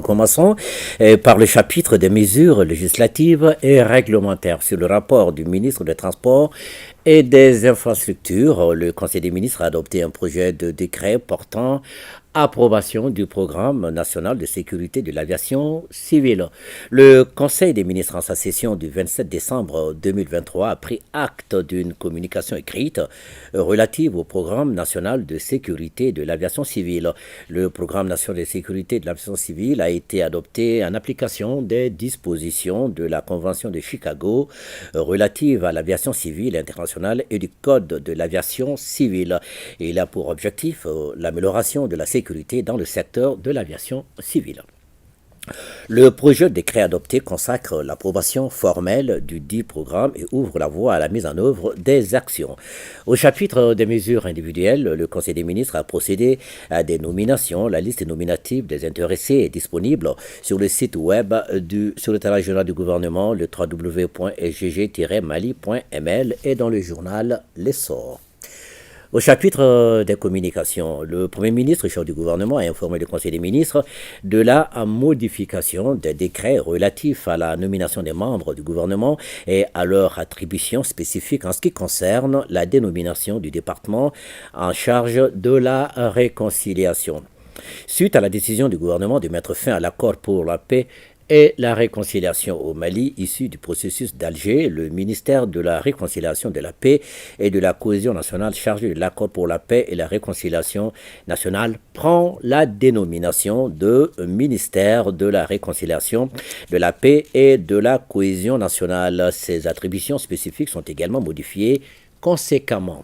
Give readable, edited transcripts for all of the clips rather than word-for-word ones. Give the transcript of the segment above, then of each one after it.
commençons par le chapitre des mesures législatives et réglementaires sur le rapport du ministre des Transports et des Infrastructures. Le Conseil des ministres a adopté un projet de décret portant approbation du programme national de sécurité de l'aviation civile. Le Conseil des ministres, en sa session du 27 décembre 2023, a pris acte d'une communication écrite relative au programme national de sécurité de l'aviation civile. Le programme national de sécurité de l'aviation civile a été adopté en application des dispositions de la Convention de Chicago relative à l'aviation civile internationale et du Code de l'aviation civile. Il a pour objectif l'amélioration de la sécurité dans le secteur de l'aviation civile. Le projet de décret adopté consacre l'approbation formelle du dit programme et ouvre la voie à la mise en œuvre des actions. Au chapitre des mesures individuelles, le Conseil des ministres a procédé à des nominations. La liste nominative des intéressés est disponible sur le site web du secrétariat général du gouvernement, le www.sgg-mali.ml et dans le journal L'Essor. Au chapitre des communications, le Premier ministre, chef du gouvernement, a informé le Conseil des ministres de la modification des décrets relatifs à la nomination des membres du gouvernement et à leur attribution spécifique en ce qui concerne la dénomination du département en charge de la réconciliation. Suite à la décision du gouvernement de mettre fin à l'accord pour la paix et la réconciliation au Mali, issu du processus d'Alger, le ministère de la Réconciliation, de la Paix et de la Cohésion nationale chargé de l'accord pour la paix et la réconciliation nationale prend la dénomination de ministère de la Réconciliation, de la Paix et de la Cohésion nationale. Ces attributions spécifiques sont également modifiées conséquemment.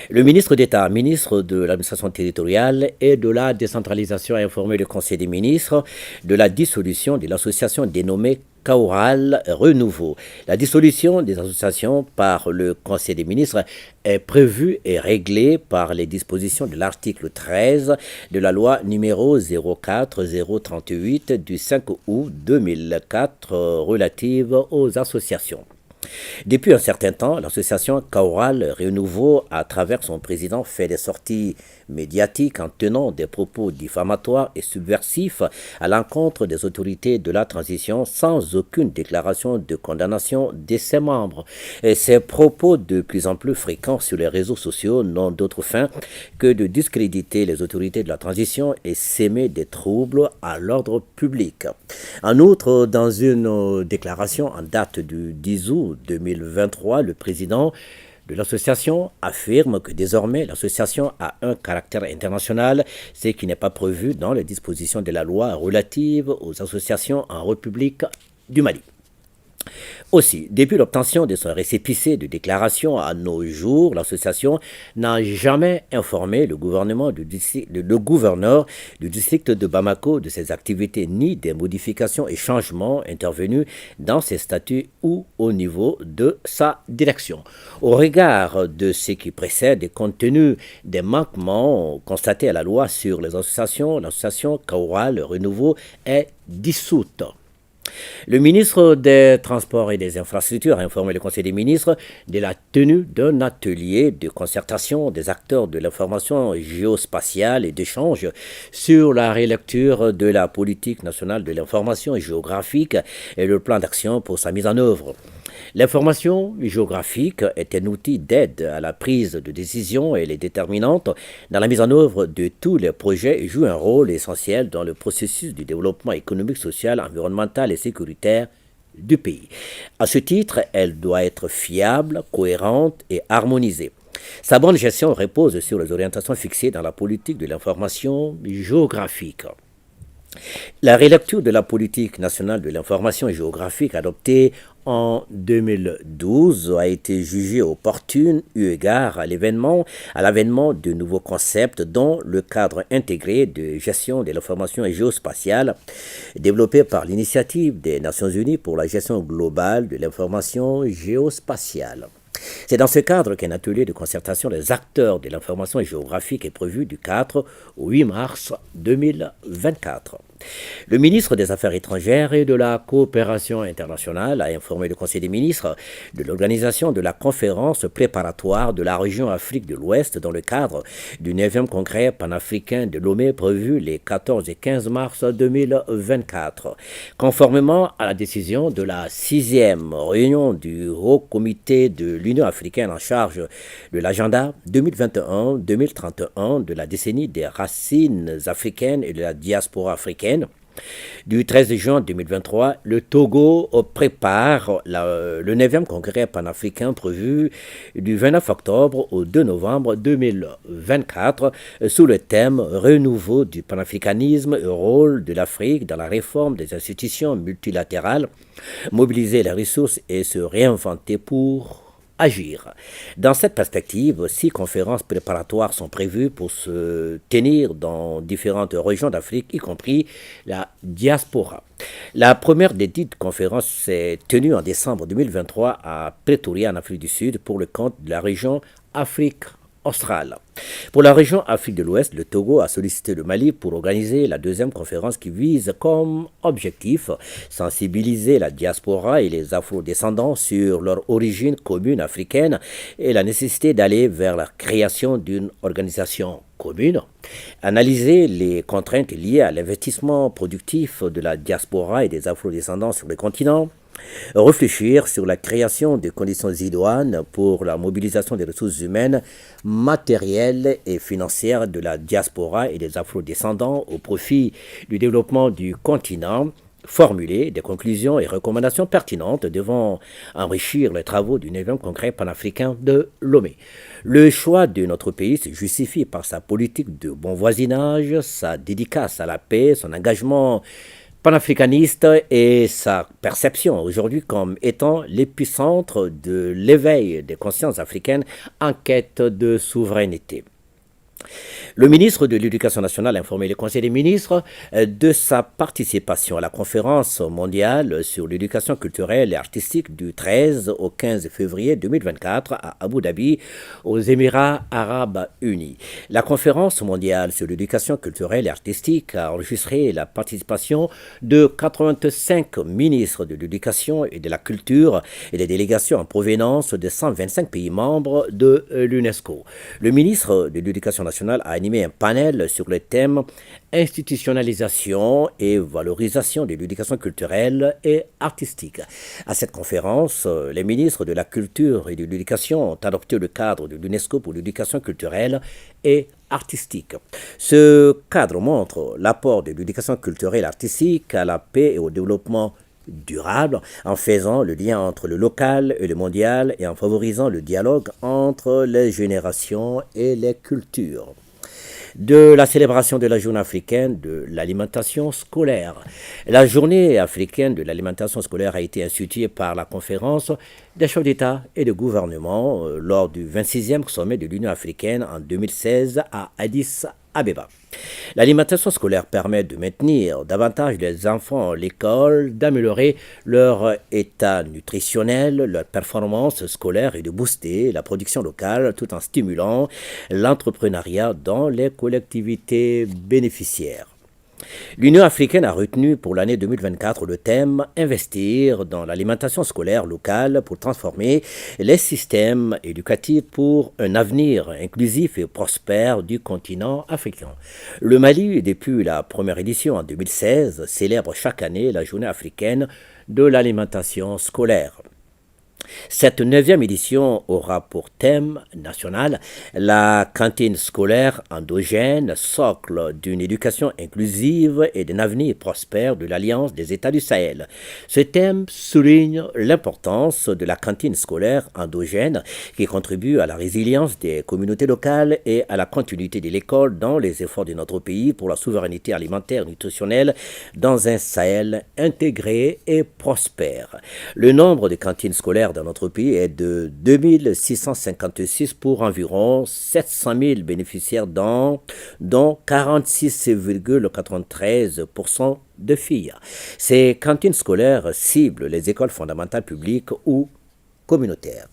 Le ministre d'État, ministre de l'administration territoriale et de la décentralisation, a informé le Conseil des ministres de la dissolution de l'association dénommée Caoral Renouveau. La dissolution des associations par le Conseil des ministres est prévue et réglée par les dispositions de l'article 13 de la loi numéro 04038 du 5 août 2004 relative aux associations. Depuis un certain temps, l'association Caoral Renouveau, à travers son président, fait des sorties médiatiques en tenant des propos diffamatoires et subversifs à l'encontre des autorités de la transition sans aucune déclaration de condamnation de ses membres. Et ces propos de plus en plus fréquents sur les réseaux sociaux n'ont d'autre fin que de discréditer les autorités de la transition et s'aimer des troubles à l'ordre public. En outre, dans une déclaration en date du 10 août 2023, le président de l'association affirme que désormais l'association a un caractère international, ce qui n'est pas prévu dans les dispositions de la loi relative aux associations en République du Mali. Aussi, depuis l'obtention de son récépissé de déclaration à nos jours, l'association n'a jamais informé le gouverneur du district de Bamako de ses activités ni des modifications et changements intervenus dans ses statuts ou au niveau de sa direction. Au regard de ce qui précède et compte tenu des manquements constatés à la loi sur les associations, l'association Caoral Renouveau est dissoute. Le ministre des Transports et des Infrastructures a informé le Conseil des ministres de la tenue d'un atelier de concertation des acteurs de l'information géospatiale et d'échange sur la relecture de la politique nationale de l'information géographique et le plan d'action pour sa mise en œuvre. L'information géographique est un outil d'aide à la prise de décision et elle est déterminante dans la mise en œuvre de tous les projets et joue un rôle essentiel dans le processus du développement économique, social, environnemental et sécuritaire du pays. À ce titre, elle doit être fiable, cohérente et harmonisée. Sa bonne gestion repose sur les orientations fixées dans la politique de l'information géographique. La relecture de la politique nationale de l'information géographique adoptée en 2012 a été jugée opportune eu égard à l'avènement de nouveaux concepts dont le cadre intégré de gestion de l'information géospatiale développé par l'initiative des Nations Unies pour la gestion globale de l'information géospatiale. C'est dans ce cadre qu'un atelier de concertation des acteurs de l'information géographique est prévu du 4 au 8 mars 2024. Le ministre des Affaires étrangères et de la coopération internationale a informé le Conseil des ministres de l'organisation de la conférence préparatoire de la région Afrique de l'Ouest dans le cadre du 9e congrès panafricain de Lomé prévu les 14 et 15 mars 2024. Conformément à la décision de la 6e réunion du Haut Comité de l'Union africaine en charge de l'agenda 2021-2031 de la décennie des racines africaines et de la diaspora africaine, du 13 juin 2023, le Togo prépare le 9e congrès panafricain prévu du 29 octobre au 2 novembre 2024 sous le thème Renouveau du panafricanisme et rôle de l'Afrique dans la réforme des institutions multilatérales, mobiliser les ressources et se réinventer pour agir. Dans cette perspective, 6 conférences préparatoires sont prévues pour se tenir dans différentes régions d'Afrique, y compris la diaspora. La première des dites conférences s'est tenue en décembre 2023 à Pretoria, en Afrique du Sud, pour le compte de la région Afrique australe. Pour la région Afrique de l'Ouest, le Togo a sollicité le Mali pour organiser la 2e conférence qui vise comme objectif sensibiliser la diaspora et les afro-descendants sur leur origine commune africaine et la nécessité d'aller vers la création d'une organisation commune, analyser les contraintes liées à l'investissement productif de la diaspora et des afro-descendants sur le continent, réfléchir sur la création de conditions idoines pour la mobilisation des ressources humaines, matérielles et financières de la diaspora et des afro-descendants au profit du développement du continent, formuler des conclusions et recommandations pertinentes devant enrichir les travaux du 9e congrès panafricain de Lomé. Le choix de notre pays se justifie par sa politique de bon voisinage, sa dédicace à la paix, son engagement panafricaniste et sa perception aujourd'hui comme étant l'épicentre de l'éveil des consciences africaines en quête de souveraineté. Le ministre de l'Éducation nationale a informé le Conseil des ministres de sa participation à la conférence mondiale sur l'éducation culturelle et artistique du 13 au 15 février 2024 à Abu Dhabi, aux Émirats arabes unis. La conférence mondiale sur l'éducation culturelle et artistique a enregistré la participation de 85 ministres de l'éducation et de la culture et des délégations en provenance de 125 pays membres de l'UNESCO. Le ministre de l'Éducation nationale a animé un panel sur le thème institutionnalisation et valorisation de l'éducation culturelle et artistique. À cette conférence, les ministres de la Culture et de l'Éducation ont adopté le cadre de l'UNESCO pour l'éducation culturelle et artistique. Ce cadre montre l'apport de l'éducation culturelle et artistique à la paix et au développement durable en faisant le lien entre le local et le mondial et en favorisant le dialogue entre les générations et les cultures. De la célébration de la journée africaine de l'alimentation scolaire. La journée africaine de l'alimentation scolaire a été instituée par la conférence des chefs d'État et de gouvernement lors du 26e sommet de l'Union africaine en 2016 à Addis Abeba. L'alimentation scolaire permet de maintenir davantage les enfants à l'école, d'améliorer leur état nutritionnel, leur performance scolaire et de booster la production locale tout en stimulant l'entrepreneuriat dans les collectivités bénéficiaires. L'Union africaine a retenu pour l'année 2024 le thème « Investir dans l'alimentation scolaire locale pour transformer les systèmes éducatifs pour un avenir inclusif et prospère du continent africain ». Le Mali, depuis la première édition en 2016, célèbre chaque année la journée africaine de l'alimentation scolaire. Cette 9e édition aura pour thème national la cantine scolaire endogène, socle d'une éducation inclusive et d'un avenir prospère de l'Alliance des États du Sahel. Ce thème souligne l'importance de la cantine scolaire endogène qui contribue à la résilience des communautés locales et à la continuité de l'école dans les efforts de notre pays pour la souveraineté alimentaire et nutritionnelle dans un Sahel intégré et prospère. Le nombre de cantines scolaires dans notre pays est de 2656 pour environ 700 000 bénéficiaires dont 46,93% de filles. Ces cantines scolaires ciblent les écoles fondamentales publiques ou communautaire.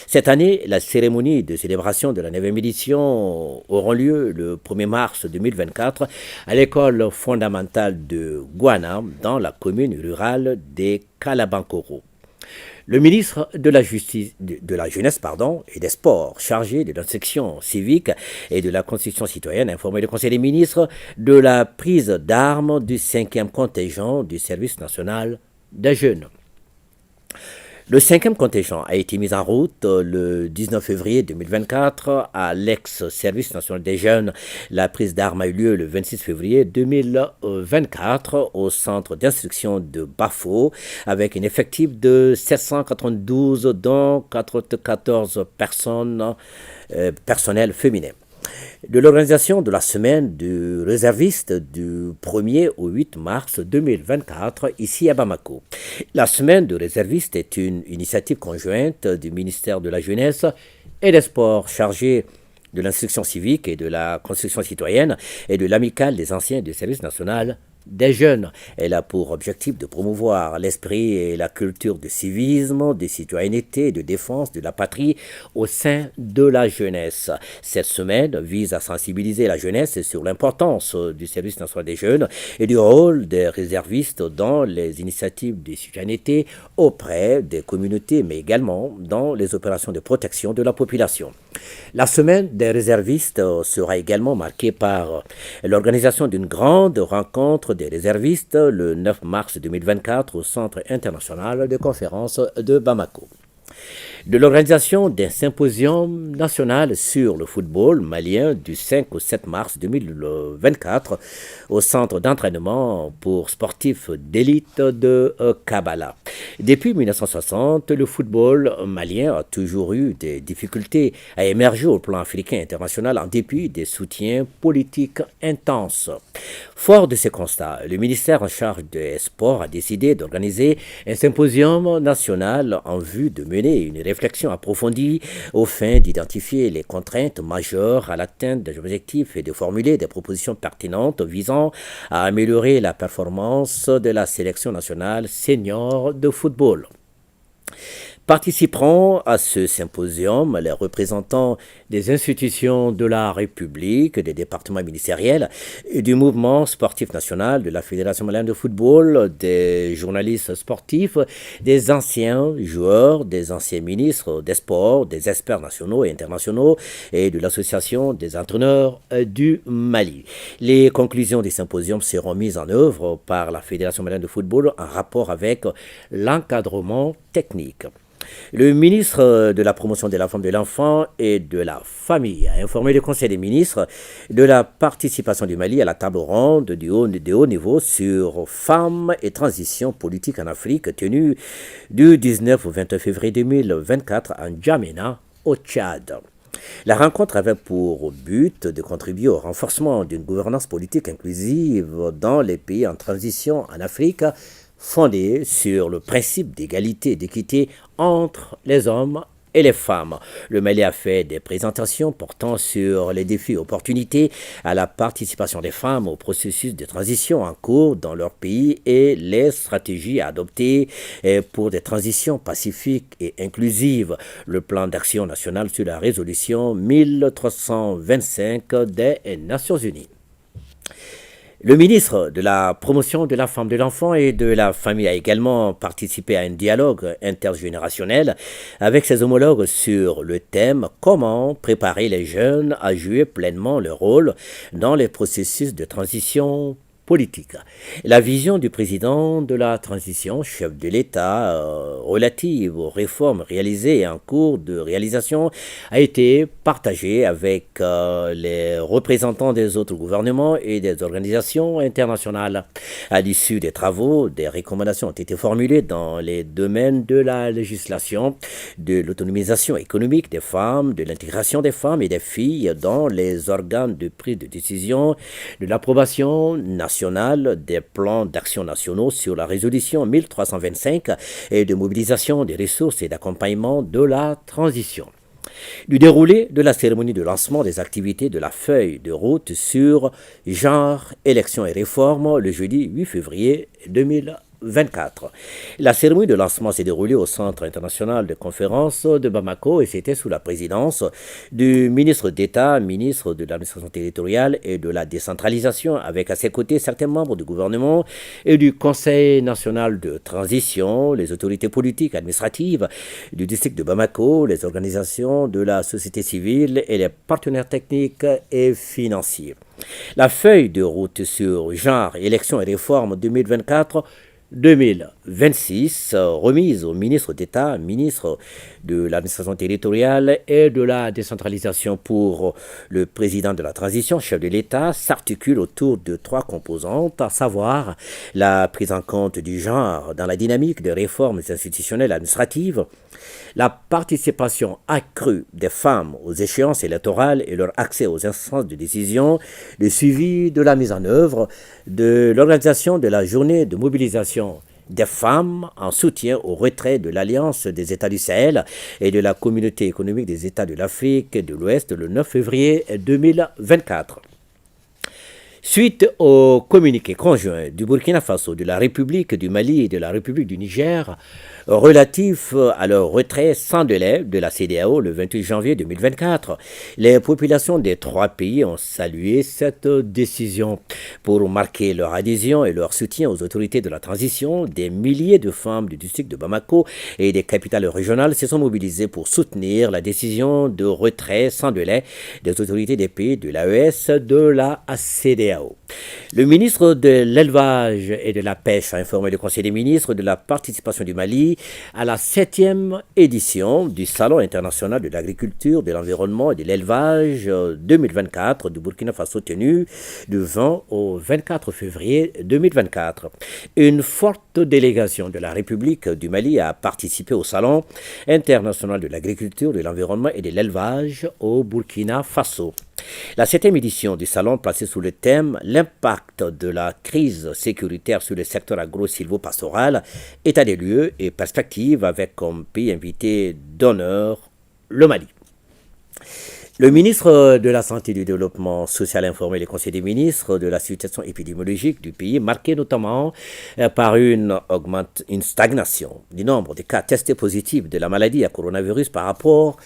Cette année, la cérémonie de célébration de la 9e édition aura lieu le 1er mars 2024 à l'école fondamentale de Guana, dans la commune rurale des Kalabankoro. Le ministre de la Jeunesse et des Sports, chargé de l'instruction civique et de la Constitution citoyenne, a informé le Conseil des ministres de la prise d'armes du 5e contingent du service national des jeunes. Le 5e contingent a été mis en route le 19 février 2024 à l'ex-Service national des jeunes. La prise d'armes a eu lieu le 26 février 2024 au centre d'instruction de Bafo avec un effectif de 792 dont 94 personnels féminins. De l'organisation de la semaine du réserviste du 1er au 8 mars 2024 ici à Bamako. La semaine du réserviste est une initiative conjointe du ministère de la Jeunesse et des Sports chargé de l'instruction civique et de la construction citoyenne et de l'amicale des anciens du service national des jeunes. Elle a pour objectif de promouvoir l'esprit et la culture de civisme, de citoyenneté et de défense de la patrie au sein de la jeunesse. Cette semaine vise à sensibiliser la jeunesse sur l'importance du service national des jeunes et du rôle des réservistes dans les initiatives de citoyenneté auprès des communautés, mais également dans les opérations de protection de la population. La semaine des réservistes sera également marquée par l'organisation d'une grande rencontre des réservistes le 9 mars 2024 au Centre international de conférences de Bamako. De l'organisation d'un symposium national sur le football malien du 5 au 7 mars 2024 au centre d'entraînement pour sportifs d'élite de Kabbalah. Depuis 1960, le football malien a toujours eu des difficultés à émerger au plan africain et international en dépit des soutiens politiques intenses. Fort de ces constats, le ministère en charge des sports a décidé d'organiser un symposium national en vue de mener une réflexion approfondie aux fins d'identifier les contraintes majeures à l'atteinte des objectifs et de formuler des propositions pertinentes visant à améliorer la performance de la sélection nationale senior de football. Participeront à ce symposium les représentants des institutions de la République, des départements ministériels et du mouvement sportif national de la Fédération malienne de football, des journalistes sportifs, des anciens joueurs, des anciens ministres des sports, des experts nationaux et internationaux et de l'Association des entraîneurs du Mali. Les conclusions du symposium seront mises en œuvre par la Fédération malienne de football en rapport avec l'encadrement technique. Le ministre de la Promotion de la Femme, de l'Enfant et de la Famille a informé le Conseil des ministres de la participation du Mali à la table ronde de haut niveau sur femmes et transition politique en Afrique tenue du 19 au 21 février 2024 en N'Djamena, au Tchad. La rencontre avait pour but de contribuer au renforcement d'une gouvernance politique inclusive dans les pays en transition en Afrique, fondée sur le principe d'égalité et d'équité entre les hommes et les femmes. Le Mali a fait des présentations portant sur les défis et opportunités à la participation des femmes au processus de transition en cours dans leur pays et les stratégies à adopter pour des transitions pacifiques et inclusives. Le plan d'action national sur la résolution 1325 des Nations Unies. Le ministre de la Promotion de la Femme, de l'Enfant et de la Famille a également participé à un dialogue intergénérationnel avec ses homologues sur le thème « Comment préparer les jeunes à jouer pleinement leur rôle dans les processus de transition politique ». La vision du président de la transition, chef de l'État, relative aux réformes réalisées et en cours de réalisation, a été partagée avec les représentants des autres gouvernements et des organisations internationales. À l'issue des travaux, des recommandations ont été formulées dans les domaines de la législation, de l'autonomisation économique des femmes, de l'intégration des femmes et des filles dans les organes de prise de décision, de l'approbation nationale des plans d'action nationaux sur la résolution 1325 et de mobilisation des ressources et d'accompagnement de la transition. Du déroulé de la cérémonie de lancement des activités de la feuille de route sur genre, élections et réformes le jeudi 8 février 2024. 2024. La cérémonie de lancement s'est déroulée au Centre international de conférences de Bamako et c'était sous la présidence du ministre d'État, ministre de l'administration territoriale et de la décentralisation, avec à ses côtés certains membres du gouvernement et du Conseil national de transition, les autorités politiques, administratives du district de Bamako, les organisations de la société civile et les partenaires techniques et financiers. La feuille de route sur genre, élections et réformes 2024-2026, remise au ministre d'État, ministre de l'administration territoriale et de la décentralisation pour le président de la transition, chef de l'État, s'articule autour de 3 composantes, à savoir la prise en compte du genre dans la dynamique des réformes institutionnelles administratives, la participation accrue des femmes aux échéances électorales et leur accès aux instances de décision, le suivi de la mise en œuvre de l'organisation de la journée de mobilisation des femmes en soutien au retrait de l'Alliance des États du Sahel et de la Communauté économique des États de l'Afrique de l'Ouest le 9 février 2024. Suite au communiqué conjoint du Burkina Faso, de la République du Mali et de la République du Niger relatif à leur retrait sans délai de la CEDEAO le 28 janvier 2024, les populations des 3 pays ont salué cette décision. Pour marquer leur adhésion et leur soutien aux autorités de la transition, des milliers de femmes du district de Bamako et des capitales régionales se sont mobilisées pour soutenir la décision de retrait sans délai des autorités des pays de l'AES de la CEDEAO. Le ministre de l'Élevage et de la Pêche a informé le Conseil des ministres de la participation du Mali à la 7e édition du Salon international de l'agriculture, de l'environnement et de l'élevage 2024 du Burkina Faso tenu du 20 au 24 février 2024. Une forte délégation de la République du Mali a participé au Salon international de l'agriculture, de l'environnement et de l'élevage au Burkina Faso. La 7e édition du salon, placée sous le thème « L'impact de la crise sécuritaire sur le secteur agro-silvo-pastoral, état des lieux et perspectives » avec comme pays invité d'honneur le Mali. Le ministre de la Santé et du Développement social a informé le Conseil des ministres de la situation épidémiologique du pays, marquée notamment par une stagnation du nombre de cas testés positifs de la maladie à coronavirus par rapport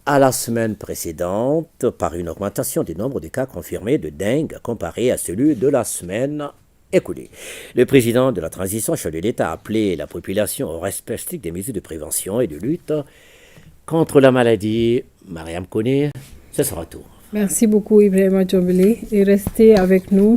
à la semaine précédente, par une augmentation du nombre de cas confirmés de dengue comparé à celui de la semaine écoulée. Le président de la transition, chef de l'État, a appelé la population au respect strict des mesures de prévention et de lutte contre la maladie. Mariam Koné, ce sera tout. Merci beaucoup Ibrahima Djombele et restez avec nous.